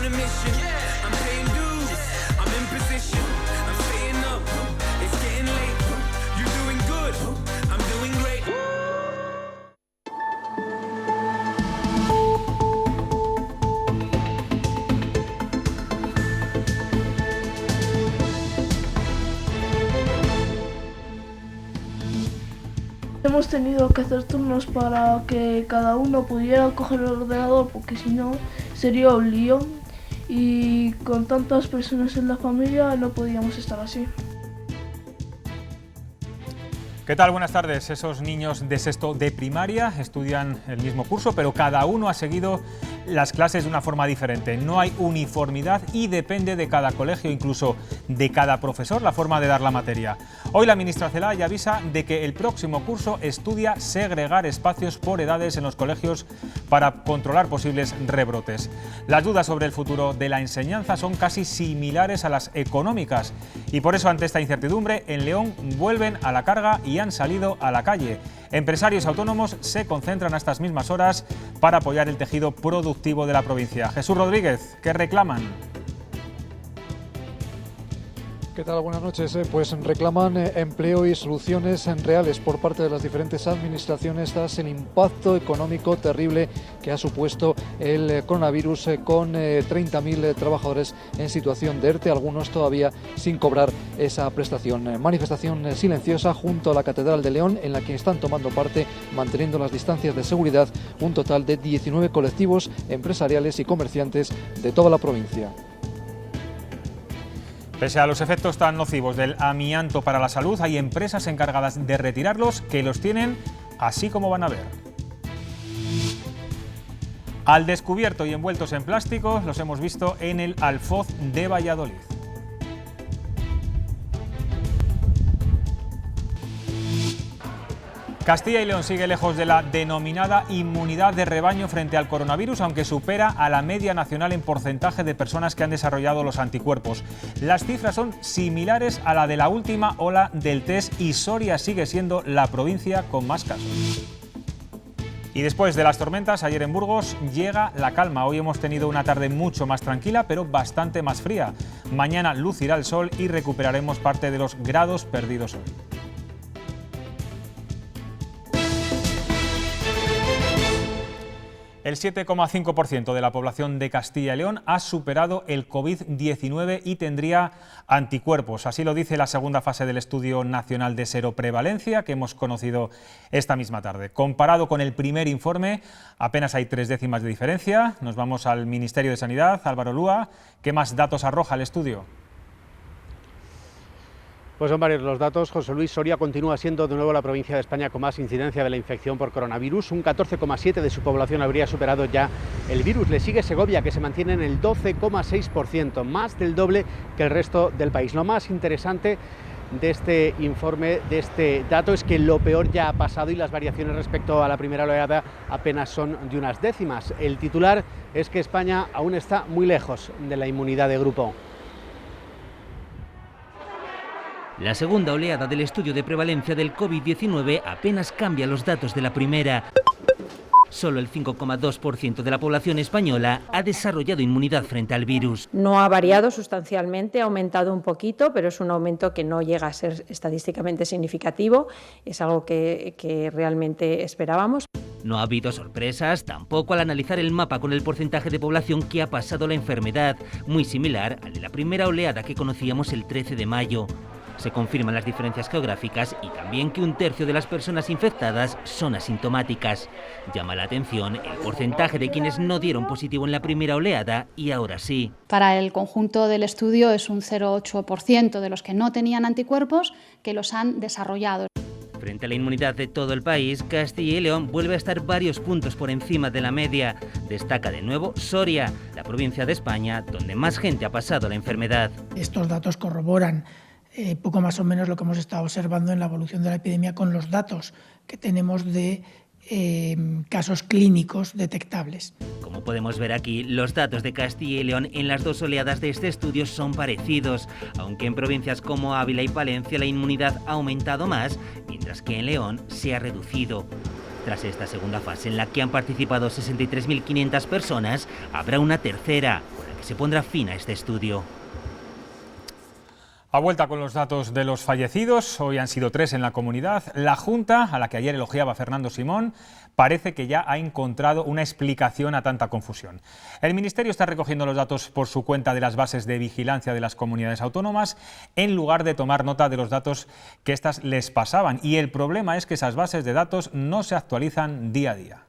a mission. I'm paying dues, I'm in position, I'm staying up. It's getting late, you're doing good, I'm doing great. Hemos tenido que hacer turnos para que cada uno pudiera coger el ordenador, porque si no sería un lío, y con tantas personas en la familia no podíamos estar así. ¿Qué tal? Buenas tardes. Esos niños de sexto de primaria estudian el mismo curso, pero cada uno ha seguido las clases de una forma diferente. No hay uniformidad y depende de cada colegio, incluso de cada profesor, la forma de dar la materia. Hoy la ministra Celaá ya avisa de que el próximo curso estudia segregar espacios por edades en los colegios para controlar posibles rebrotes. Las dudas sobre el futuro de la enseñanza son casi similares a las económicas y por eso, ante esta incertidumbre, en León vuelven a la carga y han salido a la calle. Empresarios autónomos se concentran a estas mismas horas para apoyar el tejido productivo de la provincia. Jesús Rodríguez, ¿qué reclaman? ¿Qué tal? Buenas noches. Pues reclaman empleo y soluciones reales por parte de las diferentes administraciones tras el impacto económico terrible que ha supuesto el coronavirus, con 30.000 trabajadores en situación de ERTE, algunos todavía sin cobrar esa prestación. Manifestación silenciosa junto a la Catedral de León, en la que están tomando parte, manteniendo las distancias de seguridad, un total de 19 colectivos empresariales y comerciantes de toda la provincia. Pese a los efectos tan nocivos del amianto para la salud, hay empresas encargadas de retirarlos que los tienen así como van a ver. Al descubierto y envueltos en plástico los hemos visto en el Alfoz de Valladolid. Castilla y León sigue lejos de la denominada inmunidad de rebaño frente al coronavirus, aunque supera a la media nacional en porcentaje de personas que han desarrollado los anticuerpos. Las cifras son similares a la de la última ola del test y Soria sigue siendo la provincia con más casos. Y después de las tormentas, ayer en Burgos llega la calma. Hoy hemos tenido una tarde mucho más tranquila, pero bastante más fría. Mañana lucirá el sol y recuperaremos parte de los grados perdidos hoy. El 7,5% de la población de Castilla y León ha superado el COVID-19 y tendría anticuerpos. Así lo dice la segunda fase del Estudio Nacional de Seroprevalencia que hemos conocido esta misma tarde. Comparado con el primer informe, apenas hay 3 décimas de diferencia. Nos vamos al Ministerio de Sanidad. Álvaro Lúa, ¿qué más datos arroja el estudio? Pues son varios los datos. José Luis, Soria continúa siendo de nuevo la provincia de España con más incidencia de la infección por coronavirus. Un 14,7% de su población habría superado ya el virus. Le sigue Segovia, que se mantiene en el 12,6%, más del doble que el resto del país. Lo más interesante de este informe, de este dato, es que lo peor ya ha pasado y las variaciones respecto a la primera oleada apenas son de unas décimas. El titular es que España aún está muy lejos de la inmunidad de grupo. La segunda oleada del estudio de prevalencia del COVID-19 apenas cambia los datos de la primera. Solo el 5,2% de la población española ha desarrollado inmunidad frente al virus. No ha variado sustancialmente, ha aumentado un poquito, pero es un aumento que no llega a ser estadísticamente significativo. Es algo que realmente esperábamos. No ha habido sorpresas, tampoco al analizar el mapa con el porcentaje de población que ha pasado la enfermedad, muy similar al de la primera oleada que conocíamos el 13 de mayo. Se confirman las diferencias geográficas y también que un tercio de las personas infectadas son asintomáticas. Llama la atención el porcentaje de quienes no dieron positivo en la primera oleada y ahora sí. Para el conjunto del estudio es un 0,8% de los que no tenían anticuerpos que los han desarrollado. Frente a la inmunidad de todo el país, Castilla y León vuelve a estar varios puntos por encima de la media. Destaca de nuevo Soria, la provincia de España donde más gente ha pasado la enfermedad. Estos datos corroboran poco más o menos lo que hemos estado observando en la evolución de la epidemia con los datos que tenemos de casos clínicos detectables. Como podemos ver aquí, los datos de Castilla y León en las dos oleadas de este estudio son parecidos, aunque en provincias como Ávila y Palencia la inmunidad ha aumentado más, mientras que en León se ha reducido. Tras esta segunda fase, en la que han participado 63.500 personas, habrá una tercera, se pondrá fin a este estudio. A vuelta con los datos de los fallecidos, hoy han sido 3 en la comunidad. La Junta, a la que ayer elogiaba Fernando Simón, parece que ya ha encontrado una explicación a tanta confusión. El Ministerio está recogiendo los datos por su cuenta de las bases de vigilancia de las comunidades autónomas, en lugar de tomar nota de los datos que éstas les pasaban. Y el problema es que esas bases de datos no se actualizan día a día.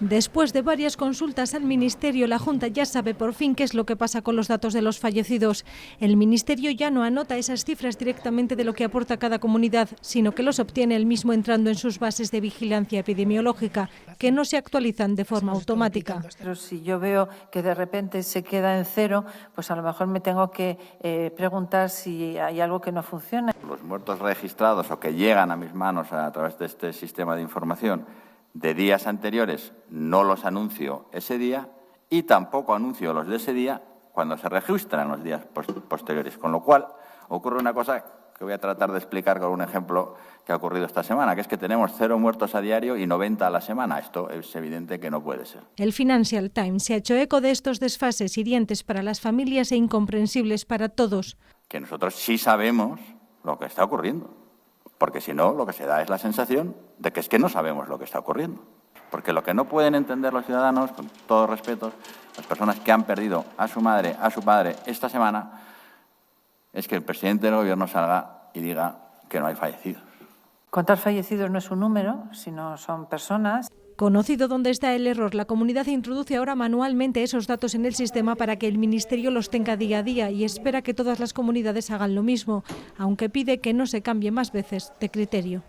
Después de varias consultas al Ministerio, la Junta ya sabe por fin qué es lo que pasa con los datos de los fallecidos. El Ministerio ya no anota esas cifras directamente de lo que aporta cada comunidad, sino que los obtiene él mismo entrando en sus bases de vigilancia epidemiológica, que no se actualizan de forma automática. Pero si yo veo que de repente se queda en 0, pues a lo mejor me tengo que preguntar si hay algo que no funciona. Los muertos registrados o que llegan a mis manos a través de este sistema de información de días anteriores no los anuncio ese día y tampoco anuncio los de ese día cuando se registran los días posteriores. Con lo cual ocurre una cosa que voy a tratar de explicar con un ejemplo que ha ocurrido esta semana, que es que tenemos 0 muertos a diario y 90 a la semana. Esto es evidente que no puede ser. El Financial Times se ha hecho eco de estos desfases hirientes para las familias e incomprensibles para todos. Que nosotros sí sabemos lo que está ocurriendo. Porque si no, lo que se da es la sensación de que es que no sabemos lo que está ocurriendo. Porque lo que no pueden entender los ciudadanos, con todo respeto, las personas que han perdido a su madre, a su padre esta semana, es que el presidente del Gobierno salga y diga que no hay fallecidos. Contar fallecidos no es un número, sino son personas. Conocido dónde está el error, la comunidad introduce ahora manualmente esos datos en el sistema para que el Ministerio los tenga día a día y espera que todas las comunidades hagan lo mismo, aunque pide que no se cambie más veces de criterio.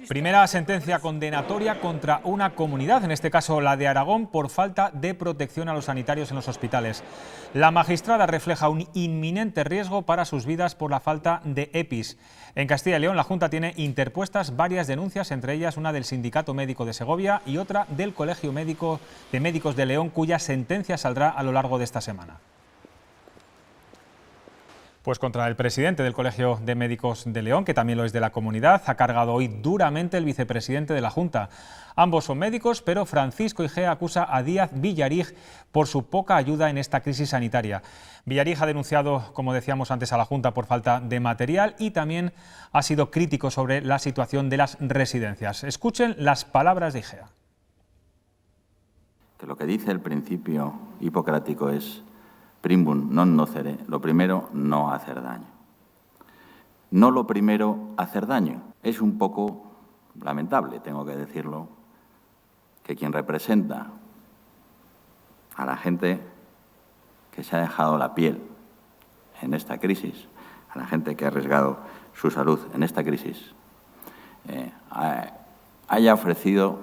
Primera sentencia condenatoria contra una comunidad, en este caso la de Aragón, por falta de protección a los sanitarios en los hospitales. La magistrada refleja un inminente riesgo para sus vidas por la falta de EPIs. En Castilla y León, la Junta tiene interpuestas varias denuncias, entre ellas una del Sindicato Médico de Segovia y otra del Colegio de Médicos de León, cuya sentencia saldrá a lo largo de esta semana. Pues contra el presidente del Colegio de Médicos de León, que también lo es de la comunidad, ha cargado hoy duramente el vicepresidente de la Junta. Ambos son médicos, pero Francisco Igea acusa a Díaz Villarig por su poca ayuda en esta crisis sanitaria. Villarig ha denunciado, como decíamos antes, a la Junta por falta de material y también ha sido crítico sobre la situación de las residencias. Escuchen las palabras de Igea. Que lo que dice el principio hipocrático es: primum non nocere, lo primero, no hacer daño. No lo primero, hacer daño. Es un poco lamentable, tengo que decirlo, que quien representa a la gente que se ha dejado la piel en esta crisis, a la gente que ha arriesgado su salud en esta crisis, haya ofrecido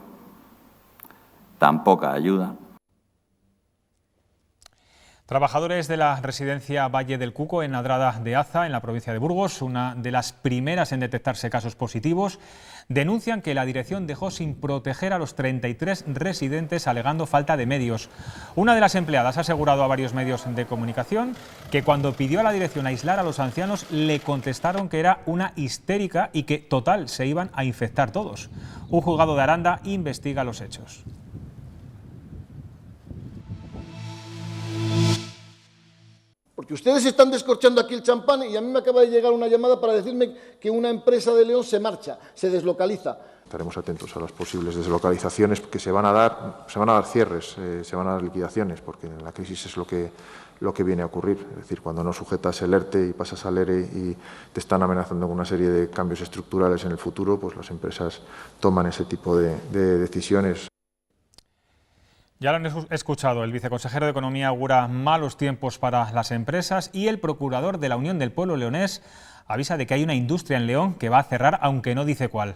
tan poca ayuda. Trabajadores de la residencia Valle del Cuco en Adrada de Aza, en la provincia de Burgos, una de las primeras en detectarse casos positivos, denuncian que la dirección dejó sin proteger a los 33 residentes alegando falta de medios. Una de las empleadas ha asegurado a varios medios de comunicación que cuando pidió a la dirección aislar a los ancianos le contestaron que era una histérica y que, total, se iban a infectar todos. Un juzgado de Aranda investiga los hechos. Porque ustedes están descorchando aquí el champán y a mí me acaba de llegar una llamada para decirme que una empresa de León se marcha, se deslocaliza. Estaremos atentos a las posibles deslocalizaciones, porque se van a dar cierres, se van a dar liquidaciones, porque la crisis es lo que viene a ocurrir. Es decir, cuando no sujetas el ERTE y pasas al ERE y te están amenazando con una serie de cambios estructurales en el futuro, pues las empresas toman ese tipo de decisiones. Ya lo han escuchado, el viceconsejero de Economía augura malos tiempos para las empresas y el procurador de la Unión del Pueblo leonés avisa de que hay una industria en León que va a cerrar, aunque no dice cuál.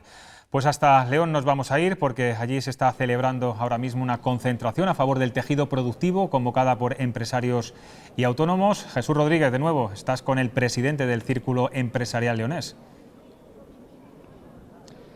Pues hasta León nos vamos a ir porque allí se está celebrando ahora mismo una concentración a favor del tejido productivo convocada por empresarios y autónomos. Jesús Rodríguez, de nuevo, estás con el presidente del Círculo Empresarial Leonés.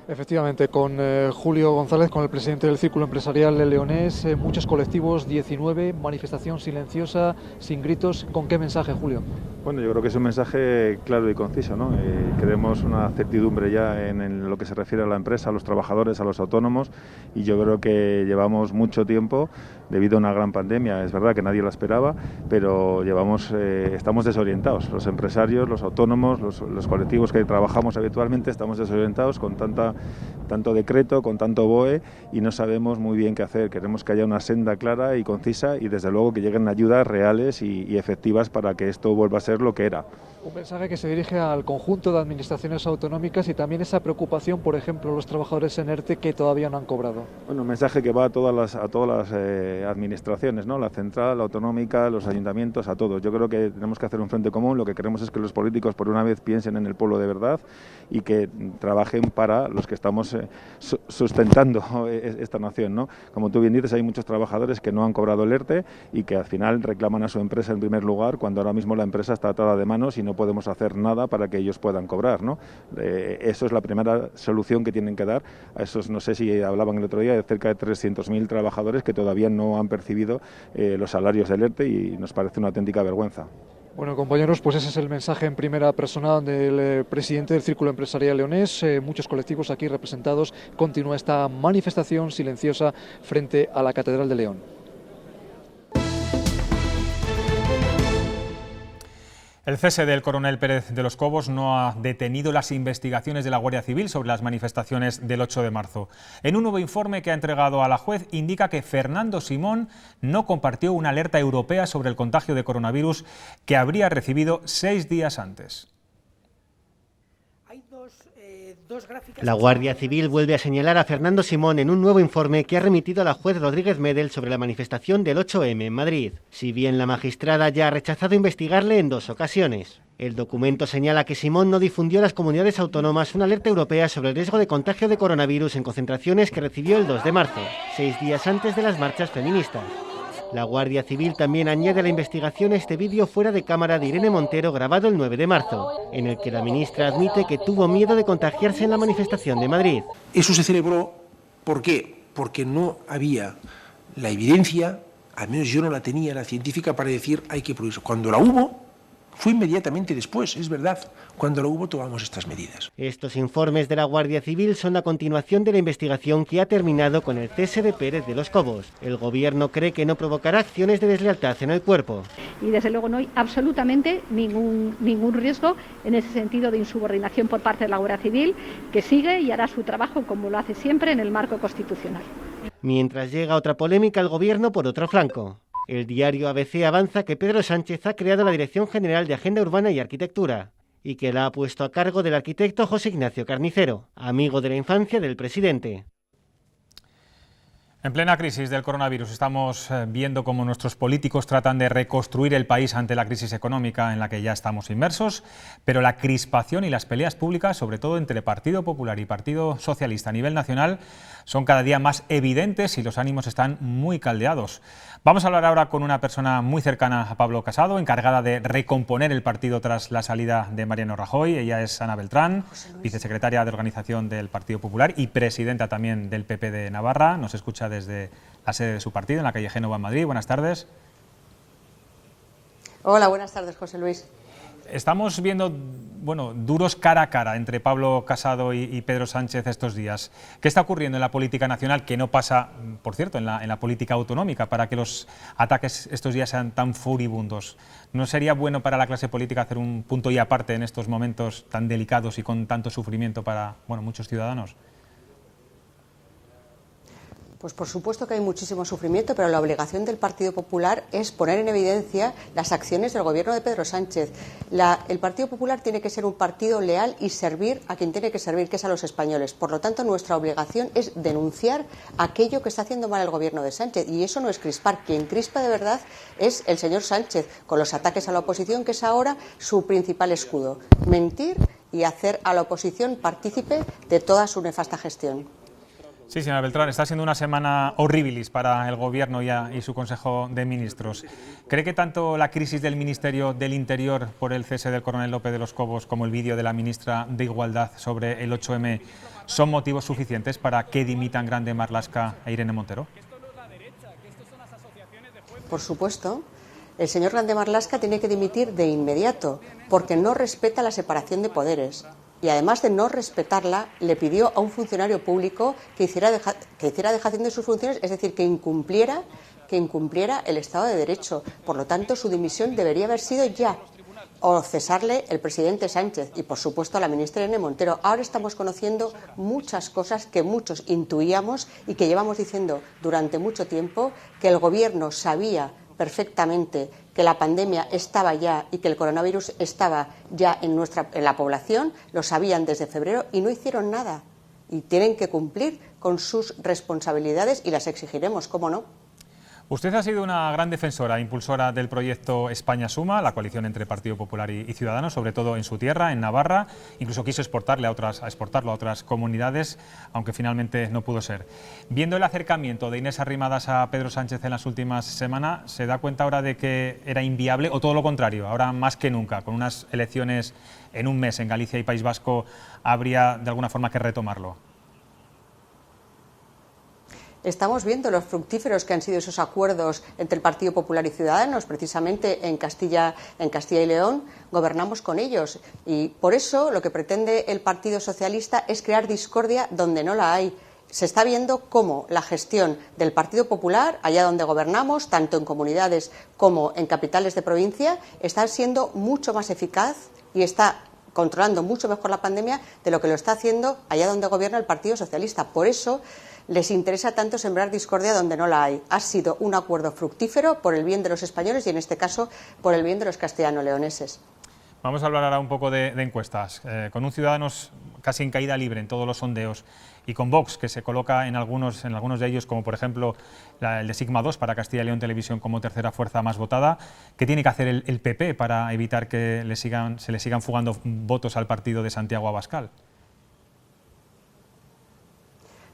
Efectivamente, con Julio González, con el presidente del Círculo Empresarial Leonés, muchos colectivos, 19, manifestación silenciosa, sin gritos. ¿Con qué mensaje, Julio? Bueno, yo creo que es un mensaje claro y conciso, ¿no? Queremos una certidumbre ya en lo que se refiere a la empresa, a los trabajadores, a los autónomos, y yo creo que llevamos mucho tiempo debido a una gran pandemia. Es verdad que nadie la esperaba, pero estamos desorientados. Los empresarios, los autónomos, los colectivos que trabajamos habitualmente estamos desorientados con tanto decreto, con tanto BOE, y no sabemos muy bien qué hacer. Queremos que haya una senda clara y concisa y desde luego que lleguen ayudas reales y efectivas para que esto vuelva a ser lo que era. Un mensaje que se dirige al conjunto de administraciones autonómicas y también esa preocupación, por ejemplo, los trabajadores en ERTE que todavía no han cobrado. Bueno, un mensaje que va a todas las administraciones, ¿no? La central, la autonómica, los ayuntamientos, a todos. Yo creo que tenemos que hacer un frente común. Lo que queremos es que los políticos por una vez piensen en el pueblo de verdad y que trabajen para los que estamos sustentando esta nación, ¿no? Como tú bien dices, hay muchos trabajadores que no han cobrado el ERTE y que al final reclaman a su empresa en primer lugar, cuando ahora mismo la empresa está atada de manos y no podemos hacer nada para que ellos puedan cobrar, ¿no? Eso es la primera solución que tienen que dar a esos, no sé si hablaban el otro día, de cerca de 300.000 trabajadores que todavía no han percibido los salarios del ERTE y nos parece una auténtica vergüenza. Bueno, compañeros, pues ese es el mensaje en primera persona del presidente del Círculo Empresarial Leonés. Muchos colectivos aquí representados. Continúa esta manifestación silenciosa frente a la Catedral de León. El cese del coronel Pérez de los Cobos no ha detenido las investigaciones de la Guardia Civil sobre las manifestaciones del 8 de marzo. En un nuevo informe que ha entregado a la juez indica que Fernando Simón no compartió una alerta europea sobre el contagio de coronavirus que habría recibido 6 días antes. La Guardia Civil vuelve a señalar a Fernando Simón en un nuevo informe que ha remitido a la juez Rodríguez Medel sobre la manifestación del 8M en Madrid, si bien la magistrada ya ha rechazado investigarle en 2 ocasiones. El documento señala que Simón no difundió a las comunidades autónomas una alerta europea sobre el riesgo de contagio de coronavirus en concentraciones que recibió el 2 de marzo, 6 días antes de las marchas feministas. La Guardia Civil también añade a la investigación este vídeo fuera de cámara de Irene Montero grabado el 9 de marzo, en el que la ministra admite que tuvo miedo de contagiarse en la manifestación de Madrid. Eso se celebró, ¿por qué? Porque no había la evidencia, al menos yo no la tenía, la científica, para decir hay que prohibirlo. Cuando la hubo, fue inmediatamente después, es verdad. Cuando lo hubo tomamos estas medidas. Estos informes de la Guardia Civil son la continuación de la investigación que ha terminado con el cese de Pérez de los Cobos. El Gobierno cree que no provocará acciones de deslealtad en el cuerpo. Y desde luego no hay absolutamente ningún riesgo en ese sentido de insubordinación por parte de la Guardia Civil, que sigue y hará su trabajo como lo hace siempre en el marco constitucional. Mientras llega otra polémica al Gobierno por otro flanco. El diario ABC avanza que Pedro Sánchez ha creado la Dirección General de Agenda Urbana y Arquitectura y que la ha puesto a cargo del arquitecto José Ignacio Carnicero, amigo de la infancia del presidente. En plena crisis del coronavirus estamos viendo cómo nuestros políticos tratan de reconstruir el país ante la crisis económica en la que ya estamos inmersos, pero la crispación y las peleas públicas, sobre todo entre Partido Popular y Partido Socialista a nivel nacional, son cada día más evidentes y los ánimos están muy caldeados. Vamos a hablar ahora con una persona muy cercana a Pablo Casado, encargada de recomponer el partido tras la salida de Mariano Rajoy. Ella es Ana Beltrán, vicesecretaria de Organización del Partido Popular y presidenta también del PP de Navarra. Nos escucha desde la sede de su partido, en la calle Génova, en Madrid. Buenas tardes. Hola, buenas tardes, José Luis. Estamos viendo, duros cara a cara entre Pablo Casado y Pedro Sánchez estos días. ¿Qué está ocurriendo en la política nacional que no pasa, por cierto, en la política autonómica para que los ataques estos días sean tan furibundos? ¿No sería bueno para la clase política hacer un punto y aparte en estos momentos tan delicados y con tanto sufrimiento para muchos ciudadanos? Pues por supuesto que hay muchísimo sufrimiento, pero la obligación del Partido Popular es poner en evidencia las acciones del gobierno de Pedro Sánchez. El Partido Popular tiene que ser un partido leal y servir a quien tiene que servir, que es a los españoles. Por lo tanto, nuestra obligación es denunciar aquello que está haciendo mal el gobierno de Sánchez. Y eso no es crispar. Quien crispa de verdad es el señor Sánchez, con los ataques a la oposición, que es ahora su principal escudo. Mentir y hacer a la oposición partícipe de toda su nefasta gestión. Sí, señora Beltrán, está siendo una semana horribilis para el Gobierno y su Consejo de Ministros. ¿Cree que tanto la crisis del Ministerio del Interior por el cese del coronel López de los Cobos como el vídeo de la ministra de Igualdad sobre el 8M son motivos suficientes para que dimitan Grande Marlaska e Irene Montero? Por supuesto. El señor Grande Marlaska tiene que dimitir de inmediato porque no respeta la separación de poderes. Y además de no respetarla, le pidió a un funcionario público que hiciera dejación de sus funciones, es decir, que incumpliera el Estado de Derecho. Por lo tanto, su dimisión debería haber sido ya, o cesarle el presidente Sánchez y, por supuesto, a la ministra Irene Montero. Ahora estamos conociendo muchas cosas que muchos intuíamos y que llevamos diciendo durante mucho tiempo, que el Gobierno sabía perfectamente que la pandemia estaba ya y que el coronavirus estaba ya en la población, lo sabían desde febrero y no hicieron nada. Y tienen que cumplir con sus responsabilidades y las exigiremos, ¿cómo no? Usted ha sido una gran defensora, impulsora del proyecto España Suma, la coalición entre Partido Popular y Ciudadanos, sobre todo en su tierra, en Navarra. Incluso quiso exportarlo a otras comunidades, aunque finalmente no pudo ser. Viendo el acercamiento de Inés Arrimadas a Pedro Sánchez en las últimas semanas, ¿se da cuenta ahora de que era inviable o todo lo contrario? Ahora más que nunca, con unas elecciones en un mes en Galicia y País Vasco, habría de alguna forma que retomarlo. Estamos viendo los fructíferos que han sido esos acuerdos entre el Partido Popular y Ciudadanos. Precisamente en Castilla y León gobernamos con ellos. Y por eso lo que pretende el Partido Socialista es crear discordia donde no la hay. Se está viendo cómo la gestión del Partido Popular, allá donde gobernamos, tanto en comunidades como en capitales de provincia, está siendo mucho más eficaz y está controlando mucho mejor la pandemia de lo que lo está haciendo allá donde gobierna el Partido Socialista. Por eso les interesa tanto sembrar discordia donde no la hay. Ha sido un acuerdo fructífero por el bien de los españoles y, en este caso, por el bien de los castellano-leoneses. Vamos a hablar ahora un poco de encuestas. Con un Ciudadanos casi en caída libre en todos los sondeos y con Vox, que se coloca en algunos de ellos, como por ejemplo el de Sigma 2 para Castilla y León Televisión como tercera fuerza más votada, ¿qué tiene que hacer el PP para evitar que se le sigan fugando votos al partido de Santiago Abascal?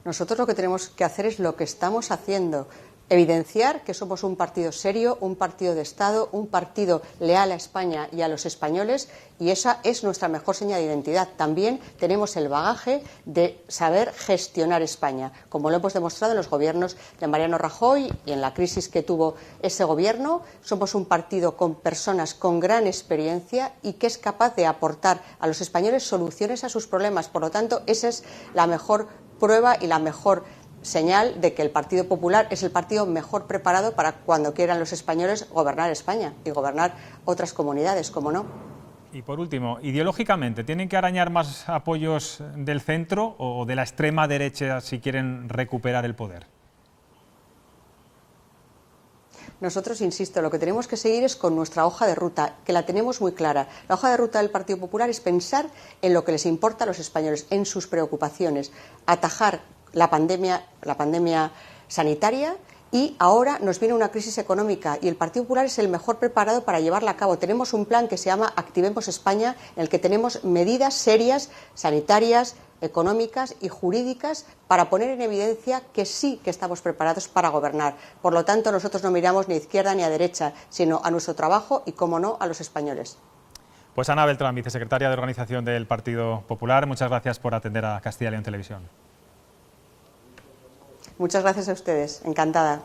Nosotros lo que tenemos que hacer es lo que estamos haciendo, evidenciar que somos un partido serio, un partido de Estado, un partido leal a España y a los españoles, y esa es nuestra mejor señal de identidad. También tenemos el bagaje de saber gestionar España, como lo hemos demostrado en los gobiernos de Mariano Rajoy y en la crisis que tuvo ese gobierno. Somos un partido con personas con gran experiencia y que es capaz de aportar a los españoles soluciones a sus problemas. Por lo tanto, esa es la mejor prueba y la mejor señal de que el Partido Popular es el partido mejor preparado para cuando quieran los españoles gobernar España y gobernar otras comunidades, ¿cómo no? Y por último, ideológicamente, ¿tienen que arañar más apoyos del centro o de la extrema derecha si quieren recuperar el poder? Nosotros, insisto, lo que tenemos que seguir es con nuestra hoja de ruta, que la tenemos muy clara. La hoja de ruta del Partido Popular es pensar en lo que les importa a los españoles, en sus preocupaciones, atajar la pandemia sanitaria, y ahora nos viene una crisis económica y el Partido Popular es el mejor preparado para llevarla a cabo. Tenemos un plan que se llama Activemos España, en el que tenemos medidas serias, sanitarias, económicas y jurídicas para poner en evidencia que sí que estamos preparados para gobernar. Por lo tanto, nosotros no miramos ni a izquierda ni a derecha, sino a nuestro trabajo y, cómo no, a los españoles. Pues Ana Beltrán, vicesecretaria de Organización del Partido Popular, muchas gracias por atender a Castilla y León Televisión. Muchas gracias a ustedes, encantada.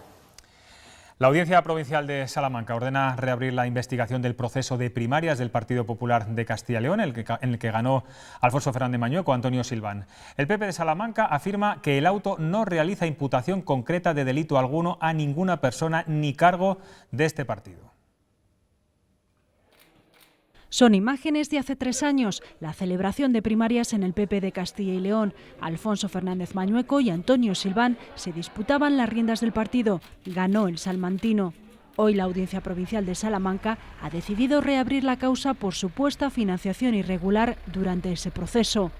La Audiencia Provincial de Salamanca ordena reabrir la investigación del proceso de primarias del Partido Popular de Castilla y León, en el que ganó Alfonso Fernández Mañueco, Antonio Silván. El PP de Salamanca afirma que el auto no realiza imputación concreta de delito alguno a ninguna persona ni cargo de este partido. Son imágenes de hace 3 años, la celebración de primarias en el PP de Castilla y León. Alfonso Fernández Mañueco y Antonio Silván se disputaban las riendas del partido. Ganó el salmantino. Hoy la Audiencia Provincial de Salamanca ha decidido reabrir la causa por supuesta financiación irregular durante ese proceso.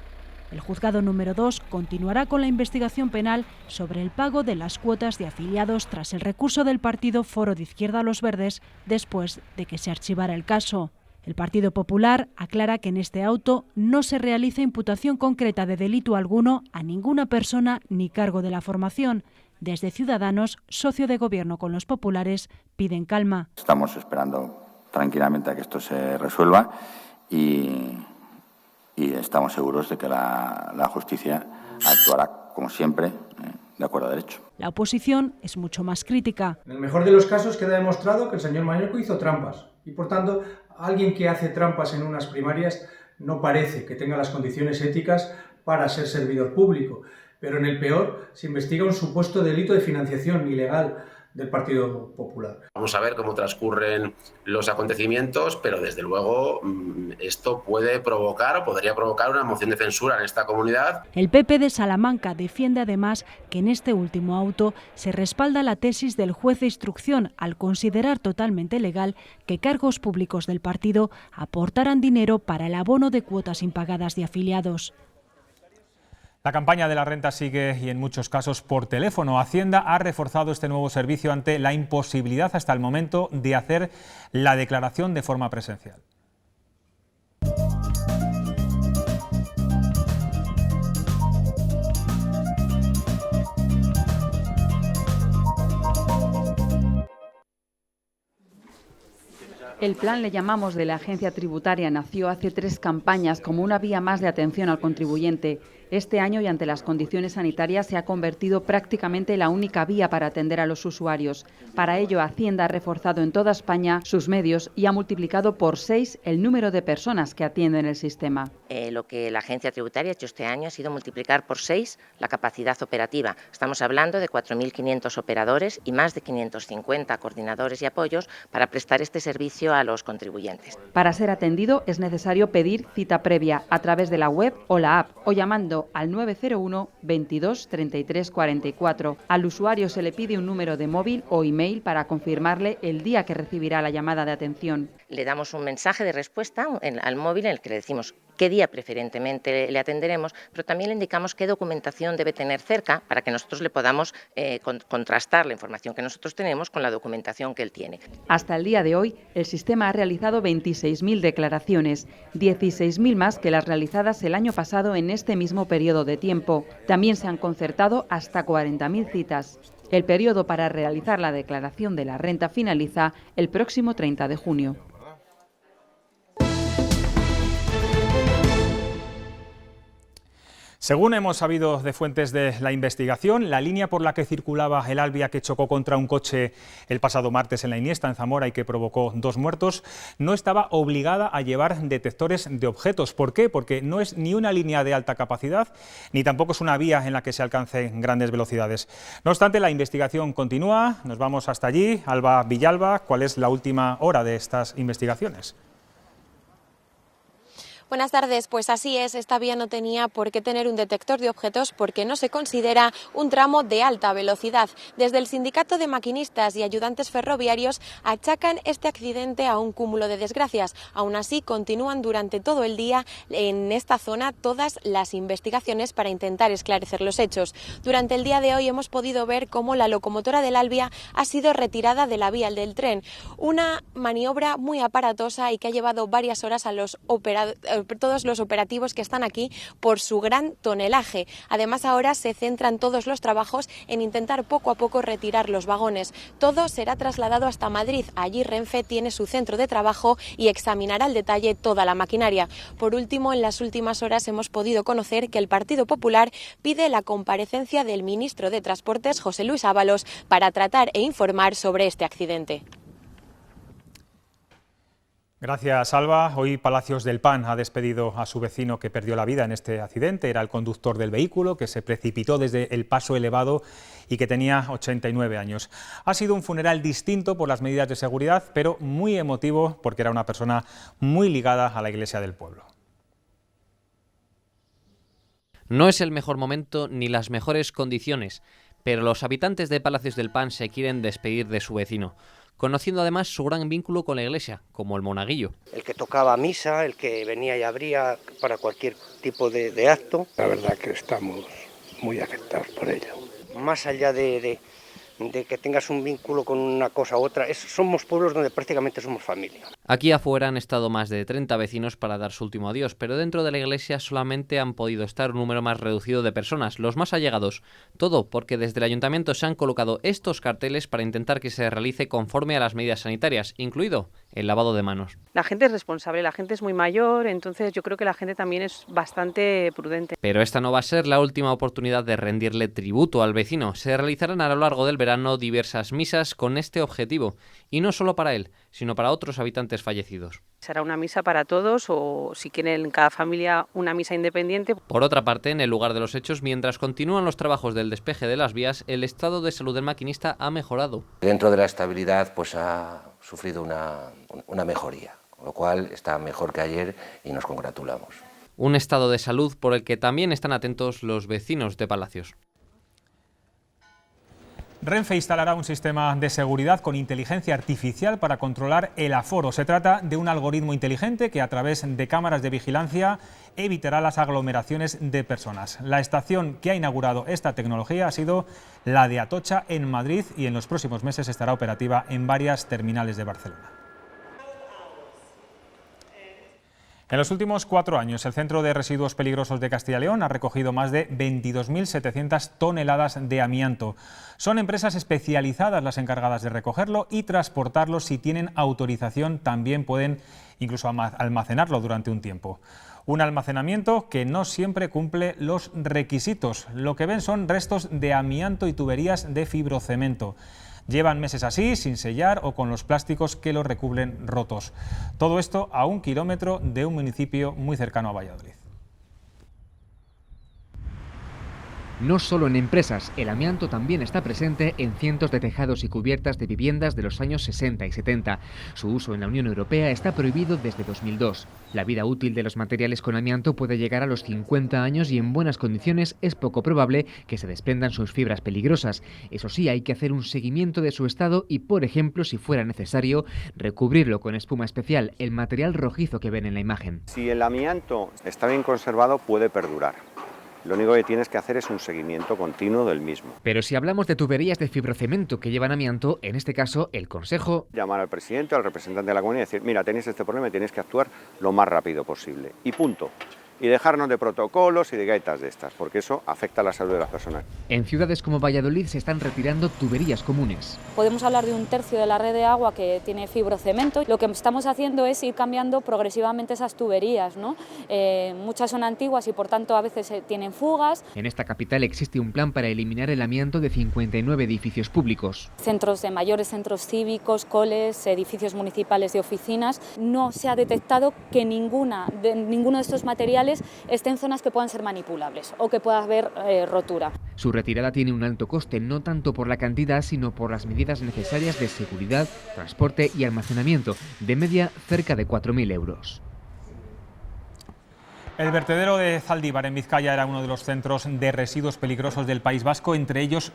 El juzgado número 2 continuará con la investigación penal sobre el pago de las cuotas de afiliados tras el recurso del partido Foro de Izquierda Los Verdes después de que se archivara el caso. El Partido Popular aclara que en este auto no se realiza imputación concreta de delito alguno a ninguna persona ni cargo de la formación. Desde Ciudadanos, socio de gobierno con los populares, piden calma. Estamos esperando tranquilamente a que esto se resuelva y estamos seguros de que la justicia actuará, como siempre, de acuerdo a derecho. La oposición es mucho más crítica. En el mejor de los casos queda demostrado que el señor Mañueco hizo trampas y, por tanto, alguien que hace trampas en unas primarias no parece que tenga las condiciones éticas para ser servidor público. Pero en el peor se investiga un supuesto delito de financiación ilegal del Partido Popular. Vamos a ver cómo transcurren los acontecimientos, pero desde luego esto puede provocar o podría provocar una moción de censura en esta comunidad. El PP de Salamanca defiende además que en este último auto se respalda la tesis del juez de instrucción al considerar totalmente legal que cargos públicos del partido aportaran dinero para el abono de cuotas impagadas de afiliados. La campaña de la renta sigue y en muchos casos por teléfono. Hacienda ha reforzado este nuevo servicio ante la imposibilidad hasta el momento de hacer la declaración de forma presencial. El plan Le Llamamos de la Agencia Tributaria nació hace 3 campañas como una vía más de atención al contribuyente. Este año, y ante las condiciones sanitarias, se ha convertido prácticamente en la única vía para atender a los usuarios. Para ello, Hacienda ha reforzado en toda España sus medios y ha multiplicado por 6 el número de personas que atienden el sistema. Lo que la Agencia Tributaria ha hecho este año ha sido multiplicar por 6 la capacidad operativa. Estamos hablando de 4.500 operadores y más de 550 coordinadores y apoyos para prestar este servicio a los contribuyentes. Para ser atendido es necesario pedir cita previa a través de la web o la app o llamando al 901 22 33 44. Al usuario se le pide un número de móvil o email para confirmarle el día que recibirá la llamada de atención. Le damos un mensaje de respuesta al móvil en el que le decimos qué día preferentemente le atenderemos, pero también le indicamos qué documentación debe tener cerca para que nosotros le podamos contrastar la información que nosotros tenemos con la documentación que él tiene. Hasta el día de hoy, el sistema ha realizado 26.000 declaraciones, 16.000 más que las realizadas el año pasado en este mismo periodo de tiempo. También se han concertado hasta 40.000 citas. El periodo para realizar la declaración de la renta finaliza el próximo 30 de junio. Según hemos sabido de fuentes de la investigación, la línea por la que circulaba el Alvia que chocó contra un coche el pasado martes en La Iniesta, en Zamora, y que provocó 2 muertos, no estaba obligada a llevar detectores de objetos. ¿Por qué? Porque no es ni una línea de alta capacidad, ni tampoco es una vía en la que se alcancen grandes velocidades. No obstante, la investigación continúa. Nos vamos hasta allí. Alba Villalba, ¿cuál es la última hora de estas investigaciones? Buenas tardes, pues así es, esta vía no tenía por qué tener un detector de objetos porque no se considera un tramo de alta velocidad. Desde el Sindicato de Maquinistas y Ayudantes Ferroviarios achacan este accidente a un cúmulo de desgracias. Aún así, continúan durante todo el día en esta zona todas las investigaciones para intentar esclarecer los hechos. Durante el día de hoy hemos podido ver cómo la locomotora del Alvia ha sido retirada de la vía del tren. Una maniobra muy aparatosa y que ha llevado varias horas a todos los operativos que están aquí por su gran tonelaje. Además, ahora se centran todos los trabajos en intentar poco a poco retirar los vagones. Todo será trasladado hasta Madrid. Allí Renfe tiene su centro de trabajo y examinará al detalle toda la maquinaria. Por último, en las últimas horas hemos podido conocer que el Partido Popular pide la comparecencia del ministro de Transportes, José Luis Ábalos, para tratar e informar sobre este accidente. Gracias, Alba. Hoy Palacios del Pan ha despedido a su vecino que perdió la vida en este accidente. Era el conductor del vehículo que se precipitó desde el paso elevado y que tenía 89 años. Ha sido un funeral distinto por las medidas de seguridad, pero muy emotivo porque era una persona muy ligada a la iglesia del pueblo. No es el mejor momento ni las mejores condiciones, pero los habitantes de Palacios del Pan se quieren despedir de su vecino, conociendo además su gran vínculo con la iglesia, como el monaguillo. El que tocaba misa, el que venía y abría para cualquier tipo de acto. La verdad que estamos muy afectados por ello. Más allá de que tengas un vínculo con una cosa u otra, somos pueblos donde prácticamente somos familia. Aquí afuera han estado más de 30 vecinos para dar su último adiós, pero dentro de la iglesia solamente han podido estar un número más reducido de personas, los más allegados. Todo porque desde el ayuntamiento se han colocado estos carteles para intentar que se realice conforme a las medidas sanitarias, incluido el lavado de manos. La gente es responsable, la gente es muy mayor, entonces yo creo que la gente también es bastante prudente. Pero esta no va a ser la última oportunidad de rendirle tributo al vecino. Se realizarán a lo largo del verano diversas misas con este objetivo, y no solo para él, sino para otros habitantes fallecidos. Será una misa para todos o, si quieren, cada familia una misa independiente. Por otra parte, en el lugar de los hechos, mientras continúan los trabajos del despeje de las vías, el estado de salud del maquinista ha mejorado. Dentro de la estabilidad pues ha sufrido una mejoría, con lo cual está mejor que ayer y nos congratulamos. Un estado de salud por el que también están atentos los vecinos de Palacios. Renfe instalará un sistema de seguridad con inteligencia artificial para controlar el aforo. Se trata de un algoritmo inteligente que a través de cámaras de vigilancia evitará las aglomeraciones de personas. La estación que ha inaugurado esta tecnología ha sido la de Atocha en Madrid y en los próximos meses estará operativa en varias terminales de Barcelona. En los últimos 4 años, el Centro de Residuos Peligrosos de Castilla y León ha recogido más de 22.700 toneladas de amianto. Son empresas especializadas las encargadas de recogerlo y transportarlo. Si tienen autorización, también pueden incluso almacenarlo durante un tiempo. Un almacenamiento que no siempre cumple los requisitos. Lo que ven son restos de amianto y tuberías de fibrocemento. Llevan meses así, sin sellar o con los plásticos que los recubren rotos. Todo esto a 1 kilómetro de un municipio muy cercano a Valladolid. No solo en empresas, el amianto también está presente en cientos de tejados y cubiertas de viviendas de los años 60 y 70. Su uso en la Unión Europea está prohibido desde 2002. La vida útil de los materiales con amianto puede llegar a los 50 años y en buenas condiciones es poco probable que se desprendan sus fibras peligrosas. Eso sí, hay que hacer un seguimiento de su estado y, por ejemplo, si fuera necesario, recubrirlo con espuma especial, el material rojizo que ven en la imagen. Si el amianto está bien conservado, puede perdurar. Lo único que tienes que hacer es un seguimiento continuo del mismo. Pero si hablamos de tuberías de fibrocemento que llevan amianto, en este caso el consejo... Llamar al presidente, al representante de la comunidad y decir, mira, tenéis este problema y tenéis que actuar lo más rápido posible. Y punto. Y dejarnos de protocolos y de gaitas de estas, porque eso afecta a la salud de las personas. En ciudades como Valladolid se están retirando tuberías comunes. Podemos hablar de 1/3 de la red de agua que tiene fibrocemento. Lo que estamos haciendo es ir cambiando progresivamente esas tuberías, ¿no? Muchas son antiguas y por tanto a veces tienen fugas. En esta capital existe un plan para eliminar el amianto de 59 edificios públicos. Centros de mayores, centros cívicos, coles, edificios municipales de oficinas. No se ha detectado que ninguno de estos materiales esté en zonas que puedan ser manipulables o que pueda haber rotura. Su retirada tiene un alto coste, no tanto por la cantidad, sino por las medidas necesarias de seguridad, transporte y almacenamiento, de media cerca de 4.000 euros. El vertedero de Zaldívar, en Vizcaya, era uno de los centros de residuos peligrosos del País Vasco, entre ellos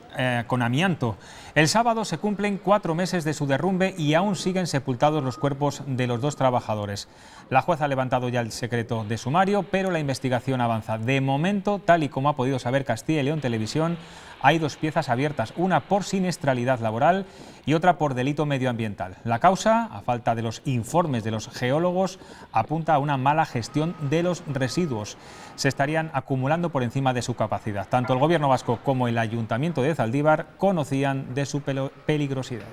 con amianto. El sábado se cumplen 4 meses de su derrumbe y aún siguen sepultados los cuerpos de los 2 trabajadores. La jueza ha levantado ya el secreto de sumario, pero la investigación avanza. De momento, tal y como ha podido saber Castilla y León Televisión, hay 2 piezas abiertas, una por siniestralidad laboral y otra por delito medioambiental. La causa, a falta de los informes de los geólogos, apunta a una mala gestión de los residuos. Se estarían acumulando por encima de su capacidad. Tanto el Gobierno vasco como el Ayuntamiento de Zaldívar conocían de su peligrosidad.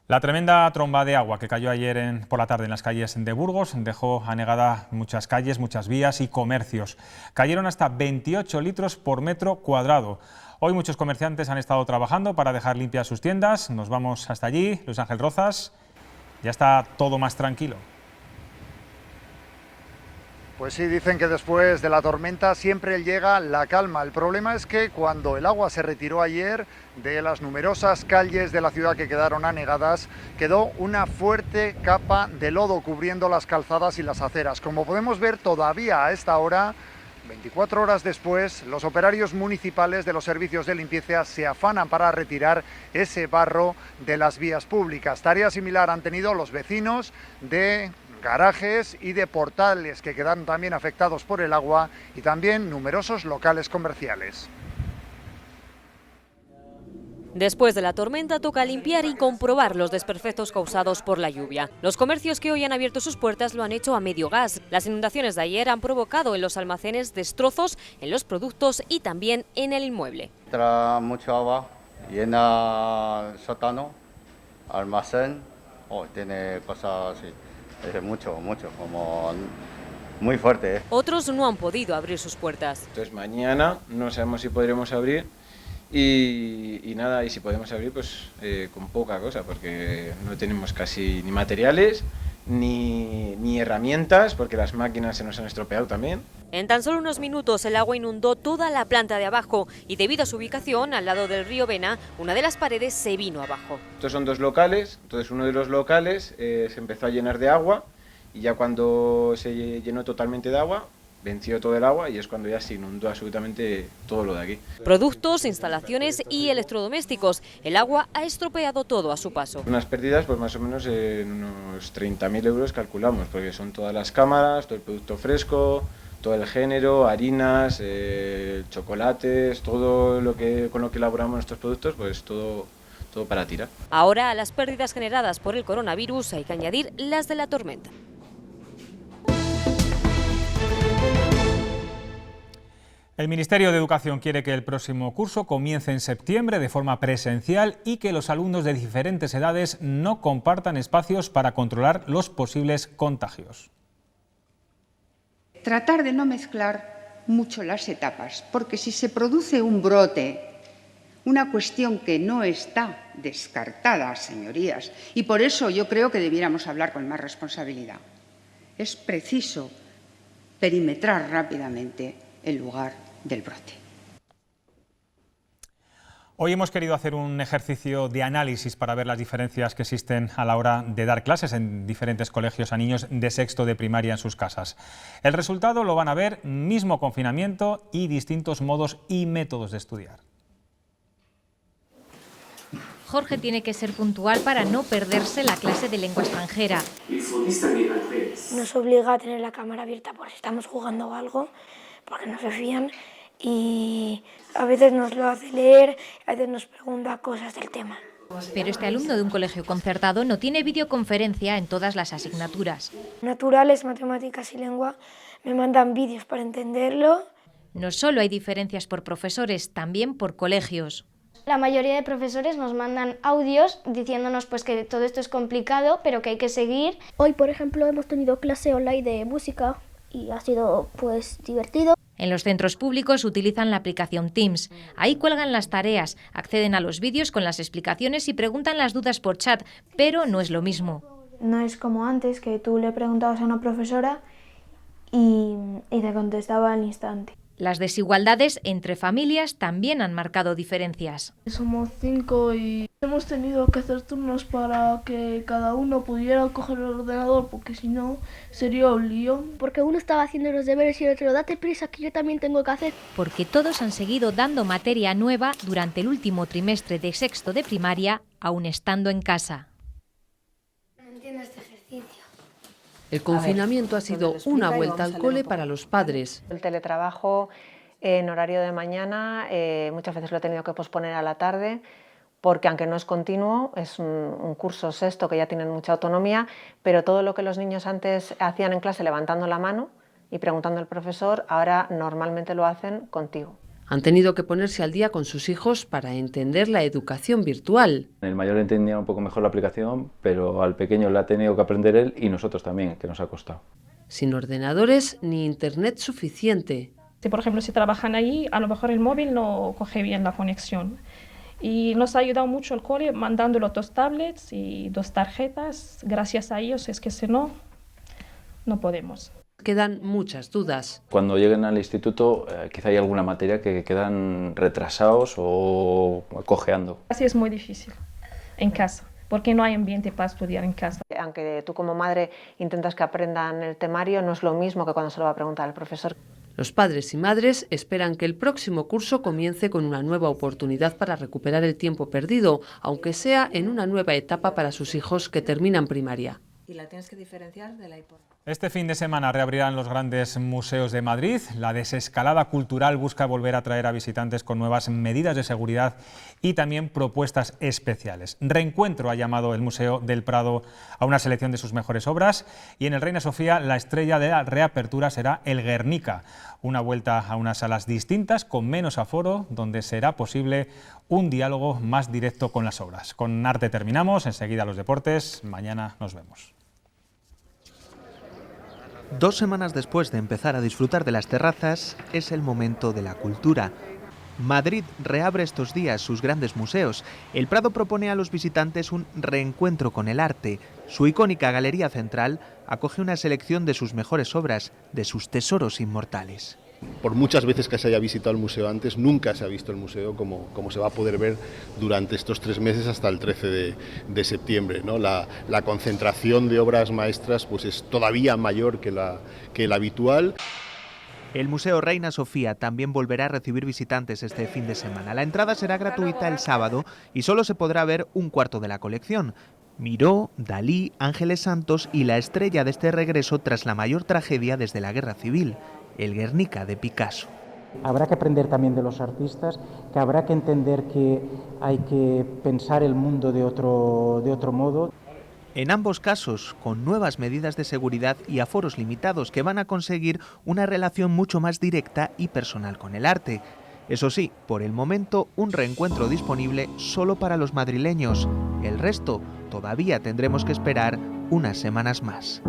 La tremenda tromba de agua que cayó ayer por la tarde en las calles de Burgos dejó anegadas muchas calles, muchas vías y comercios. Cayeron hasta 28 litros por metro cuadrado. Hoy muchos comerciantes han estado trabajando para dejar limpias sus tiendas. Nos vamos hasta allí. Luis Ángel Rozas, ya está todo más tranquilo. Pues sí, dicen que después de la tormenta siempre llega la calma. El problema es que cuando el agua se retiró ayer de las numerosas calles de la ciudad que quedaron anegadas, quedó una fuerte capa de lodo cubriendo las calzadas y las aceras. Como podemos ver, todavía a esta hora, 24 horas después, los operarios municipales de los servicios de limpieza se afanan para retirar ese barro de las vías públicas. Tarea similar han tenido los vecinos de garajes y de portales que quedaron también afectados por el agua y también numerosos locales comerciales. Después de la tormenta toca limpiar y comprobar los desperfectos causados por la lluvia. Los comercios que hoy han abierto sus puertas lo han hecho a medio gas. Las inundaciones de ayer han provocado en los almacenes destrozos en los productos y también en el inmueble. Entra mucho agua, llena el sótano, almacén, tiene cosas así, es mucho, como muy fuerte. Otros no han podido abrir sus puertas. Entonces mañana no sabemos si podremos abrir. Y nada, y si podemos abrir pues con poca cosa, porque no tenemos casi ni materiales ni herramientas, porque las máquinas se nos han estropeado también. En tan solo unos minutos el agua inundó toda la planta de abajo y debido a su ubicación al lado del río Vena, una de las paredes se vino abajo. Estos son dos locales, entonces uno de los locales se empezó a llenar de agua y ya cuando se llenó totalmente de agua, venció todo el agua y es cuando ya se inundó absolutamente todo lo de aquí. Productos, instalaciones y electrodomésticos. El agua ha estropeado todo a su paso. Unas pérdidas pues más o menos en unos 30.000 euros calculamos, porque son todas las cámaras, todo el producto fresco, todo el género, harinas, chocolates, todo lo que con lo que elaboramos nuestros productos, pues todo para tirar. Ahora a las pérdidas generadas por el coronavirus hay que añadir las de la tormenta. El Ministerio de Educación quiere que el próximo curso comience en septiembre de forma presencial y que los alumnos de diferentes edades no compartan espacios para controlar los posibles contagios. Tratar de no mezclar mucho las etapas, porque si se produce un brote, una cuestión que no está descartada, señorías, y por eso yo creo que debiéramos hablar con más responsabilidad, es preciso perimetrar rápidamente el lugar del brote. Hoy hemos querido hacer un ejercicio de análisis para ver las diferencias que existen a la hora de dar clases en diferentes colegios a niños de sexto de primaria en sus casas. El resultado lo van a ver, mismo confinamiento y distintos modos y métodos de estudiar. Jorge tiene que ser puntual para no perderse la clase de lengua extranjera. Nos obliga a tener la cámara abierta por si estamos jugando o algo, porque no se fían, y a veces nos lo hace leer, a veces nos pregunta cosas del tema. Pero este alumno de un colegio concertado no tiene videoconferencia en todas las asignaturas. Naturales, matemáticas y lengua me mandan vídeos para entenderlo. No solo hay diferencias por profesores, también por colegios. La mayoría de profesores nos mandan audios diciéndonos pues que todo esto es complicado, pero que hay que seguir. Hoy, por ejemplo, hemos tenido clase online de música y ha sido pues divertido. En los centros públicos utilizan la aplicación Teams. Ahí cuelgan las tareas, acceden a los vídeos con las explicaciones y preguntan las dudas por chat, pero no es lo mismo. No es como antes, que tú le preguntabas a una profesora y te contestaba al instante. Las desigualdades entre familias también han marcado diferencias. Somos 5 y hemos tenido que hacer turnos para que cada uno pudiera coger el ordenador, porque si no sería un lío. Porque uno estaba haciendo los deberes y el otro, date prisa que yo también tengo que hacer. Porque todos han seguido dando materia nueva durante el último trimestre de sexto de primaria, aún estando en casa. No entiendo este ejercicio. El confinamiento ha sido una vuelta al cole para los padres. El teletrabajo en horario de mañana muchas veces lo he tenido que posponer a la tarde, porque aunque no es continuo, es un curso sexto que ya tienen mucha autonomía, pero todo lo que los niños antes hacían en clase levantando la mano y preguntando al profesor, ahora normalmente lo hacen contigo. Han tenido que ponerse al día con sus hijos para entender la educación virtual. El mayor entendía un poco mejor la aplicación, pero al pequeño la ha tenido que aprender él y nosotros también, que nos ha costado. Sin ordenadores ni internet suficiente. Si, por ejemplo, si trabajan allí, a lo mejor el móvil no coge bien la conexión. Y nos ha ayudado mucho el cole mandándolo 2 tablets y 2 tarjetas. Gracias a ellos, es que si no, no podemos. Quedan muchas dudas. Cuando lleguen al instituto, quizá hay alguna materia que quedan retrasados o cojeando. Así es muy difícil en casa, porque no hay ambiente para estudiar en casa. Aunque tú como madre intentas que aprendan el temario, no es lo mismo que cuando se lo va a preguntar el profesor. Los padres y madres esperan que el próximo curso comience con una nueva oportunidad para recuperar el tiempo perdido, aunque sea en una nueva etapa para sus hijos que terminan primaria. Y la tienes que diferenciar de la hipoteca. Este fin de semana reabrirán los grandes museos de Madrid. La desescalada cultural busca volver a atraer a visitantes con nuevas medidas de seguridad y también propuestas especiales. Reencuentro ha llamado el Museo del Prado a una selección de sus mejores obras, y en el Reina Sofía la estrella de la reapertura será el Guernica, una vuelta a unas salas distintas con menos aforo, donde será posible un diálogo más directo con las obras. Con arte terminamos, enseguida los deportes, mañana nos vemos. 2 semanas después de empezar a disfrutar de las terrazas, es el momento de la cultura. Madrid reabre estos días sus grandes museos. El Prado propone a los visitantes un reencuentro con el arte. Su icónica Galería Central acoge una selección de sus mejores obras, de sus tesoros inmortales. Por muchas veces que se haya visitado el museo antes, nunca se ha visto el museo como se va a poder ver durante estos 3 meses hasta el 13 de septiembre, ¿no? La concentración de obras maestras pues es todavía mayor que la habitual. El Museo Reina Sofía también volverá a recibir visitantes este fin de semana. La entrada será gratuita el sábado y solo se podrá ver un cuarto de la colección. Miró, Dalí, Ángeles Santos y la estrella de este regreso tras la mayor tragedia desde la Guerra Civil, el Guernica de Picasso. Habrá que aprender también de los artistas, que habrá que entender que hay que pensar el mundo de otro modo. En ambos casos, con nuevas medidas de seguridad y aforos limitados que van a conseguir una relación mucho más directa y personal con el arte. Eso sí, por el momento, un reencuentro disponible solo para los madrileños. El resto, todavía tendremos que esperar unas semanas más.